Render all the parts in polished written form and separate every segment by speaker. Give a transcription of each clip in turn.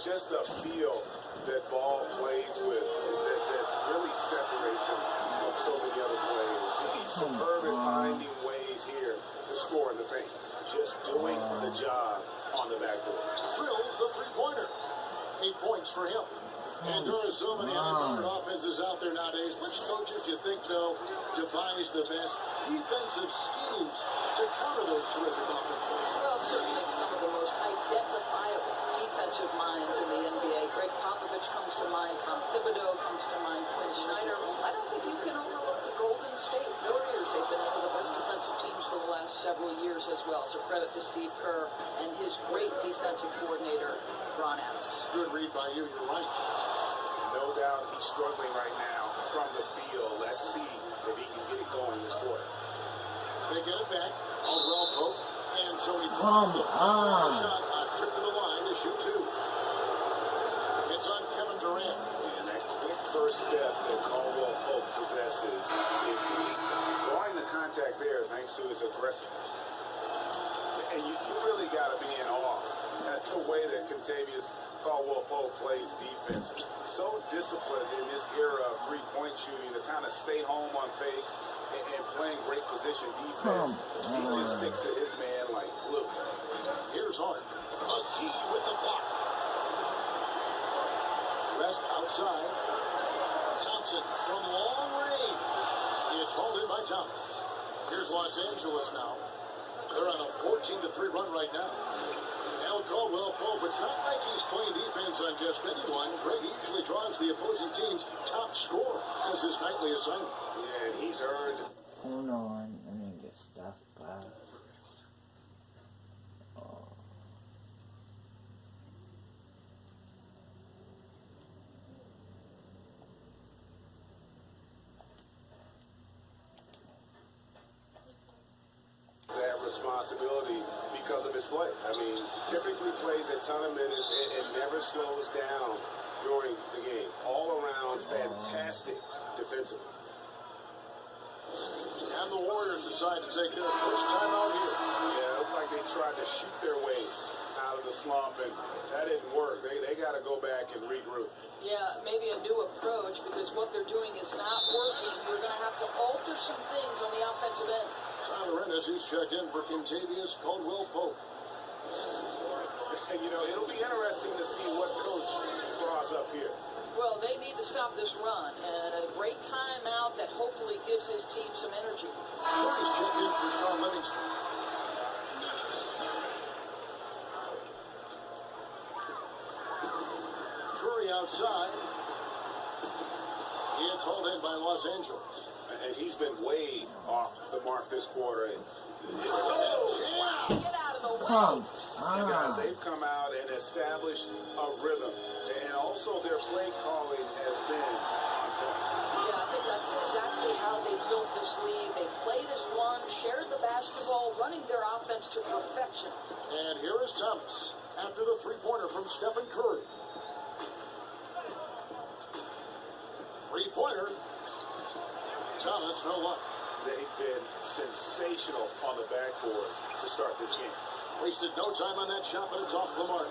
Speaker 1: just a feel that Ball plays with that really separates him from so many other players. He's superb at finding ways here to score in the paint. Just doing the job on the backboard.
Speaker 2: Drills the three-pointer. 8 points for him. And there are so many high-powered offenses out there nowadays. Which coaches do you think, though, devise the best defensive schemes to counter those terrific offenses?
Speaker 3: Well, certainly some of the most identifiable defensive minds in the NBA. Greg Popovich comes to mind. Tom Thibodeau comes to mind. Quinn Snyder. I don't think you can overlook the Golden State Warriors. They've been one of the best defensive teams for the last several years as well. So credit to Steve Kerr and his great defensive coordinator, Ron Adams.
Speaker 2: Good read by you. You're right.
Speaker 1: No doubt he's struggling right now from the field. Let's see if he can get it going this quarter.
Speaker 2: They get it back. Caldwell Pope. And so he draws the shot. A trip to the line to shoot two. It's on Kevin Durant.
Speaker 1: And that quick first step that Caldwell Pope possesses is drawing the contact there thanks to his aggressiveness. And you really got to be in awe at the way that Kentavious Caldwell Pope plays defense. So disciplined in this era of three-point shooting to kind of stay home on fakes and playing great position defense. He just sticks to his man like glue.
Speaker 2: Here's Hart. McGee with the block. West outside. Thompson from long range. It's hauled in by Thomas. Here's Los Angeles now. They're on a 14-3 run right now. Now Caldwell Pope. It's not like he's playing defense on just anyone. Greg usually draws the opposing team's top scorer as his nightly assignment.
Speaker 1: Yeah, and he's earned.
Speaker 4: Hold on, let me get stuff back.
Speaker 1: That responsibility because of his play. I mean, typically plays a ton of minutes and never slows down during the game. All around, fantastic defensively.
Speaker 2: And the Warriors decide to take their first time out here.
Speaker 1: Yeah, it looked like they tried to shoot their way out of the slump, and that didn't work. They got to go back and regroup.
Speaker 3: Yeah, maybe a new approach because what they're doing is not working. You're going to have to alter some things on the offensive end.
Speaker 2: Tyler Ennis, he's checked in for Kentavious Caldwell Pope.
Speaker 1: You know, it'll be interesting to see what coach draws up here.
Speaker 3: Well, they need to stop this run, and a great timeout that hopefully gives his team some energy.
Speaker 2: Curry's checked in for Sean Livingston. Curry outside. It's hauled in by Los Angeles.
Speaker 1: And he's been way off the mark this quarter.
Speaker 3: Get out of the way.
Speaker 1: And guys, they've come out and established a rhythm. And also their play calling has been on point.
Speaker 3: Yeah, I think that's exactly how they built this lead. They played as one, shared the basketball, running their offense to perfection.
Speaker 2: And here is Thomas after the three-pointer from Stephen Curry. Three-pointer. Thomas, no luck.
Speaker 1: They've been sensational on the backboard to start this game.
Speaker 2: Wasted no time on that shot, but it's off the mark.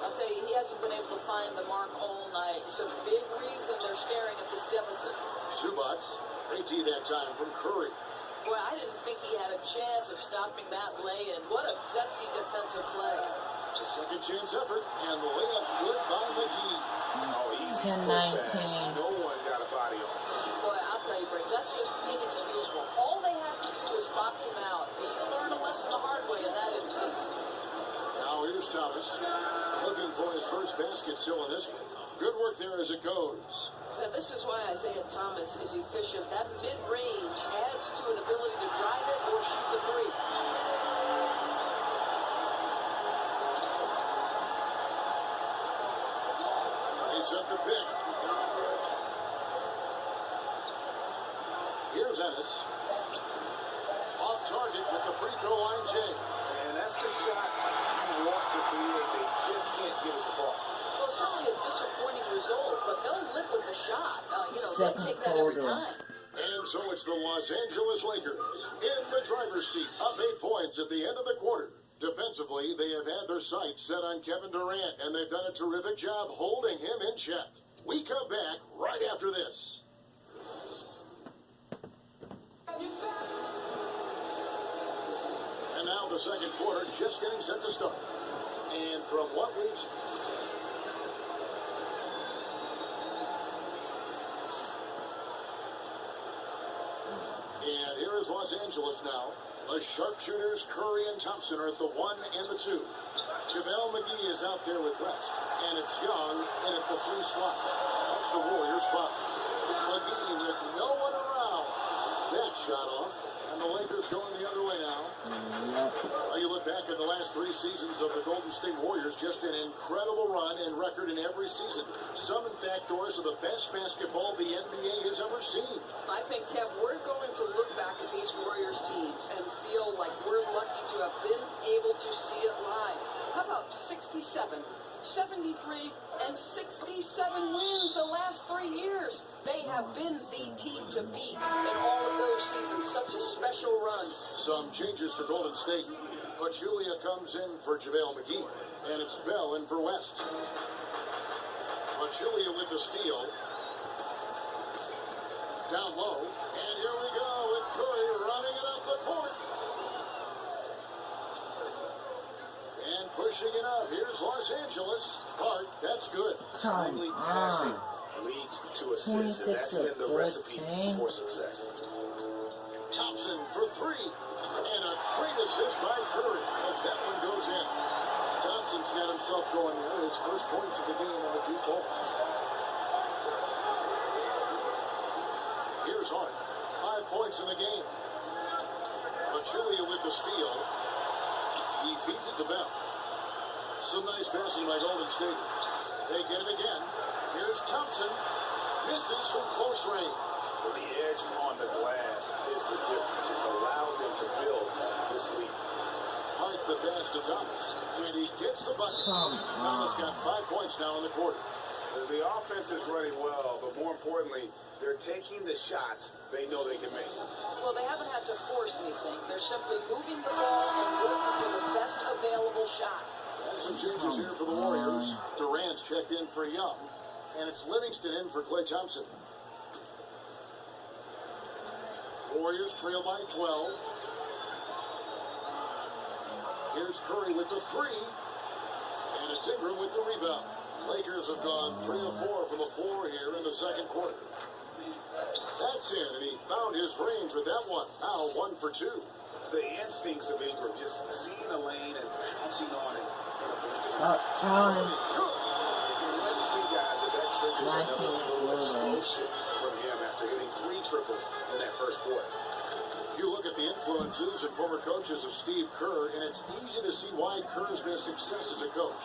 Speaker 3: I'll tell you, he hasn't been able to find the mark all night. It's a big reason they're staring at this deficit.
Speaker 2: Zubac, great tee that time from Curry.
Speaker 3: Boy, I didn't think he had a chance of stopping that lay-in. What a gutsy defensive play.
Speaker 2: It's a second chance effort, and the layup good by McGee.
Speaker 1: Oh, easy.
Speaker 4: 10-19.
Speaker 1: No one got a body on him.
Speaker 3: Boy, I'll tell you, Brett, that's just inexcusable. All they have to do is box him out. He learned a lesson the hard way in that instance.
Speaker 2: Now here's Thomas, looking for his first basket still in this one. Good work there as it goes.
Speaker 3: Now, this is why Isaiah Thomas is efficient. That mid-range adds to an ability to drive it or shoot the three.
Speaker 2: They set the pick. Here's Ennis. Off target with the free throw line, Jay.
Speaker 1: And that's the shot you want to create. They just can't get it to fall.
Speaker 3: Well, certainly a disappointing result, but they'll live with the shot. They'll
Speaker 4: Second
Speaker 3: take that every
Speaker 4: quarter.
Speaker 3: time.
Speaker 2: And so it's the Los Angeles Lakers in the driver's seat, up 8 points at the end of the quarter. Defensively, they have had their sights set on Kevin Durant, and they've done a terrific job holding him in check. We come back right after this. And now the second quarter just getting set to start. And from what we've seen, and here is Los Angeles now. The sharpshooters Curry and Thompson are at the 1 and the 2. JaVale McGee is out there with West. And it's Young in at the 3 slot. That's the Warriors' foul. McGee with no one around. That shot off. And the Lakers going the other way now. Well, you look back at the last 3 seasons of the Golden State Warriors, just an incredible run and record in every season. Some, in fact, Doris, are the best basketball the NBA has ever seen.
Speaker 3: I think, Kev, we're going to look back at these Warriors teams and feel like we're lucky to have been able to see it live. How about 67, 73, and 67 wins the last 3 years? They have been the team to beat in all of those seasons. Such a special run.
Speaker 2: Some changes for Golden State. Pachulia comes in for JaVale McGee, and it's Bell in for West. Pachulia with the steal. Down low, and here we go with Curry running it up the court. And pushing it up. Here's Los Angeles. Hart, that's good.
Speaker 1: Timely passing leads to assists, and that's been the recipe for success.
Speaker 2: Thompson for 3. And a great assist by Curry as that one goes in. Thompson's got himself going there. His first points of the game on the deep ball. Here's Hart. 5 points in the game. Pachulia with the steal. He feeds it to Bell. Some nice passing by Golden State. They get it again. Here's Thompson. Misses from close range.
Speaker 1: But the edge on the glass is the difference. It's allowed them to build this lead.
Speaker 2: Hart the pass to Thomas. And he gets the bucket. Thomas got 5 points now in the quarter.
Speaker 1: The offense is running well, but more importantly, they're taking the shots they know they can make.
Speaker 3: Well, they haven't had to force anything. They're simply moving the ball and looking for the best available shot.
Speaker 2: And some changes here for the Warriors. Durant's checked in for Young. And it's Livingston in for Klay Thompson. Warriors trail by 12. Here's Curry with the 3. And it's Ingram with the rebound. Lakers have gone 3 of 4 from the floor here in the second quarter. That's in, and he found his range with that one. Now 1 for 2.
Speaker 1: The instincts of Ingram, just seeing a lane and pouncing on it.
Speaker 4: Time.
Speaker 1: And let's see, guys, if that triggers another little explosion from him after hitting 3 triples in that first quarter.
Speaker 2: You look at the influences and former coaches of Steve Kerr, and it's easy to see why Kerr's been a success as a coach.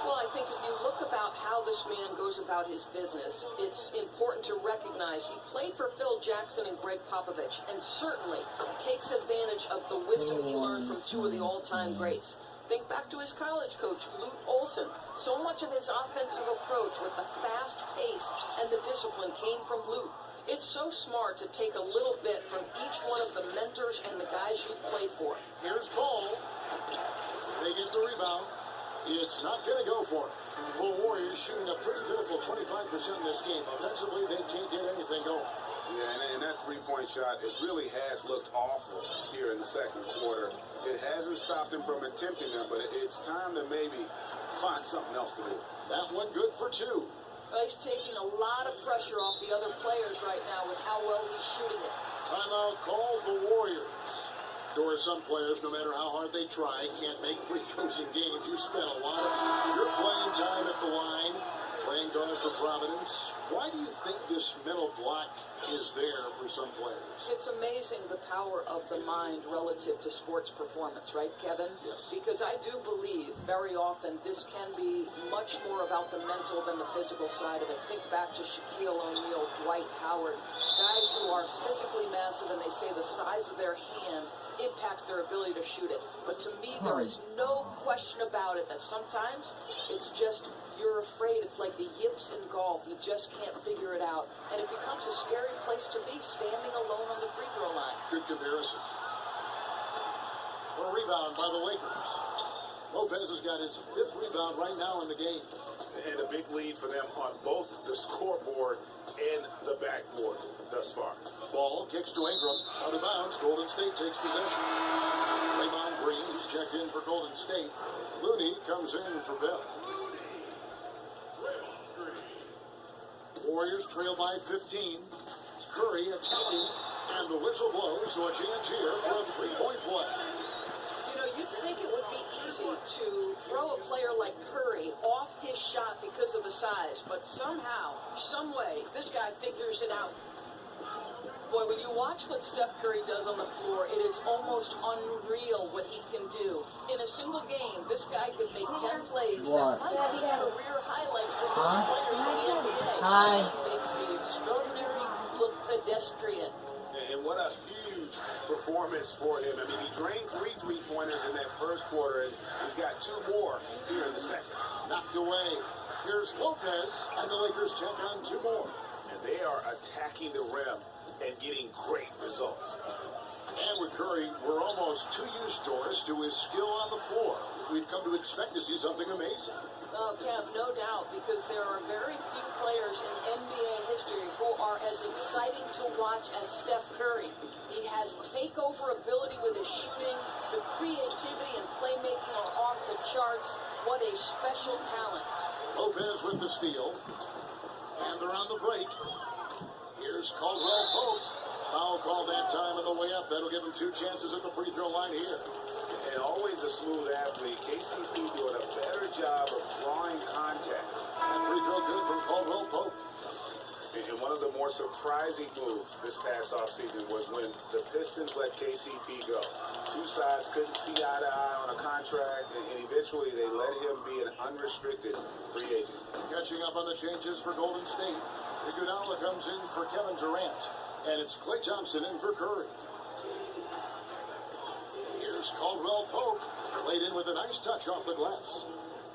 Speaker 3: Well, I think if you look about how this man goes about his business, it's important to recognize he played for Phil Jackson and Greg Popovich, and certainly takes advantage of the wisdom he learned from 2 of the all-time greats. Think back to his college coach, Lute Olson. So much of his offensive approach with the fast pace and the discipline came from Lute. It's so smart to take a little bit from each one of the mentors and the guys you play for.
Speaker 2: Here's Ball. They get the rebound. It's not going to go for it. The Warriors shooting a pretty pitiful 25% in this game. Offensively, they can't get anything going.
Speaker 1: Yeah, and that three-point shot, it really has looked awful here in the second quarter. It hasn't stopped him from attempting them, but it's time to maybe find something else to do.
Speaker 2: That one good for 2.
Speaker 3: He's taking a lot of pressure off the other players right now with how well he's shooting it.
Speaker 2: Timeout called the Warriors. There are some players, no matter how hard they try, can't make free throws in games. You spent a lot of your playing time at the line, playing guard for Providence. Why do you think this mental block is there for some players?
Speaker 3: It's amazing the power of the mind relative to sports performance, right, Kevin?
Speaker 2: Yes.
Speaker 3: Because I do believe very often this can be much more about the mental than the physical side of it. Think back to Shaquille O'Neal, Dwight Howard, guys who are physically massive, and they say the size of their hand impacts their ability to shoot it. But to me, there is no question about it that sometimes it's just you're afraid. It's like the yips in golf. You just can't figure it out. And it becomes a scary place to be, standing alone on the free throw line.
Speaker 2: Good comparison. A rebound by the Lakers. Lopez has got his 5th rebound right now in the game.
Speaker 1: And a big lead for them on both the scoreboard and the backboard thus far.
Speaker 2: Ball kicks to Ingram. Out of bounds. Golden State takes possession. Draymond Green, he's checked in for Golden State. Looney comes in for Bell. Warriors trail by 15. Curry attacking, and the whistle blows, so a chance here for a three-point play.
Speaker 3: You know, you'd think it would be easy to throw a player like Curry off his shot because of the size, but somehow, some way, this guy figures it out. Boy, when you watch what Steph Curry does on the floor, it is almost unreal what he can do. In a single game, this guy could make 10 plays
Speaker 4: What?
Speaker 3: that might be career highlights for most players in the NBA.
Speaker 4: Hi.
Speaker 3: He makes the extraordinary look pedestrian.
Speaker 1: And what a huge performance for him. I mean, he drained 3 3-pointers in that first quarter, and he's got 2 more here in the second.
Speaker 2: Knocked away. Here's Lopez, and the Lakers check on 2 more.
Speaker 1: And they are attacking the rim and getting great results.
Speaker 2: And with Curry, we're almost too used, Doris, to his skill on the floor. We've come to expect to see something amazing.
Speaker 3: Oh, Kev, no doubt, because there are very few players in NBA history who are as exciting to watch as Steph Curry. He has takeover ability with his shooting. The creativity and playmaking are off the charts. What a special talent.
Speaker 2: Lopez with the steal. And they're on the break. Here's Caldwell Pope. Foul call that time on the way up. That'll give him 2 chances at the free throw line here.
Speaker 1: And always a smooth athlete. KCP doing a better job of drawing contact.
Speaker 2: And free throw good from Caldwell Pope.
Speaker 1: And one of the more surprising moves this past offseason was when the Pistons let KCP go. 2 sides couldn't see eye to eye on a contract, and eventually they let him be an unrestricted free agent.
Speaker 2: Catching up on the changes for Golden State. Iguodala comes in for Kevin Durant. And it's Klay Thompson in for Curry. Here's Caldwell Pope. Played in with a nice touch off the glass.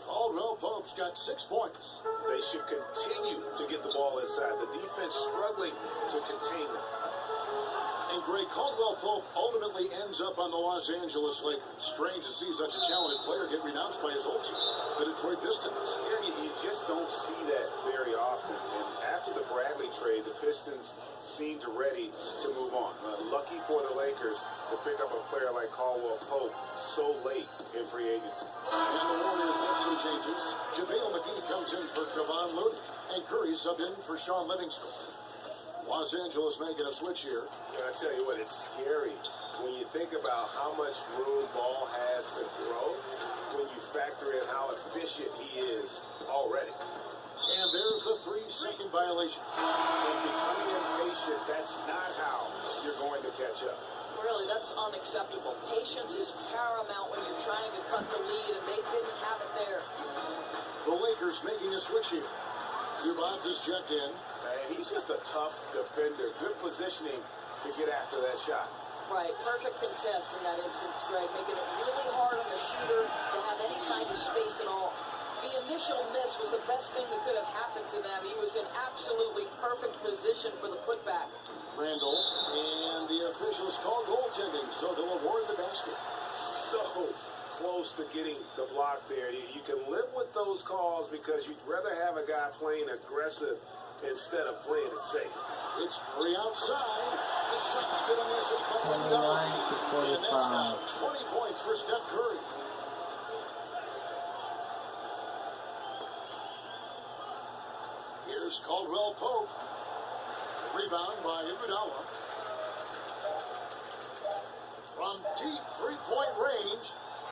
Speaker 2: Caldwell Pope's got 6 points.
Speaker 1: They should continue to get the ball inside. The defense struggling to contain them.
Speaker 2: And Greg, Caldwell Pope ultimately ends up on the Los Angeles Lakers. Strange to see such a talented player get renounced by his old team, the Detroit Pistons.
Speaker 1: Yeah, you just don't see that very often. And after the Bradley trade, the Pistons seemed ready to move on. Lucky for the Lakers to pick up a player like Caldwell Pope so late in free agency.
Speaker 2: And the Warriors have some changes. JaVale McGee comes in for Kevon Looney. And Curry subbed in for Sean Livingston. Los Angeles making a switch here.
Speaker 1: And I tell you what, it's scary when you think about how much room ball has to grow, when you factor in how efficient he is already.
Speaker 2: And there's the 3-second violation.
Speaker 1: And becoming impatient, that's not how you're going to catch up.
Speaker 3: Really, that's unacceptable. Patience is paramount when you're trying to cut the lead, and they didn't have it there.
Speaker 2: The Lakers making a switch here. Zubac is checked in.
Speaker 1: And he's just a tough defender. Good positioning to get after that shot.
Speaker 3: Right, perfect contest in that instance, Greg, making it really hard on the shooter to have any kind of space at all. The initial miss was the best thing that could have happened to them. He was in absolutely perfect position for the putback.
Speaker 2: Randall, and the officials call goaltending, so they'll award the basket.
Speaker 1: So close to getting the block there. You can live with those calls because you'd rather have a guy playing aggressive instead of playing it safe.
Speaker 2: It's Curry outside. The shot's going to miss. It's by
Speaker 4: 29 to
Speaker 2: And that's now
Speaker 4: 45.
Speaker 2: 20 points for Steph Curry. Here's Caldwell Pope. Rebound by Iguodala.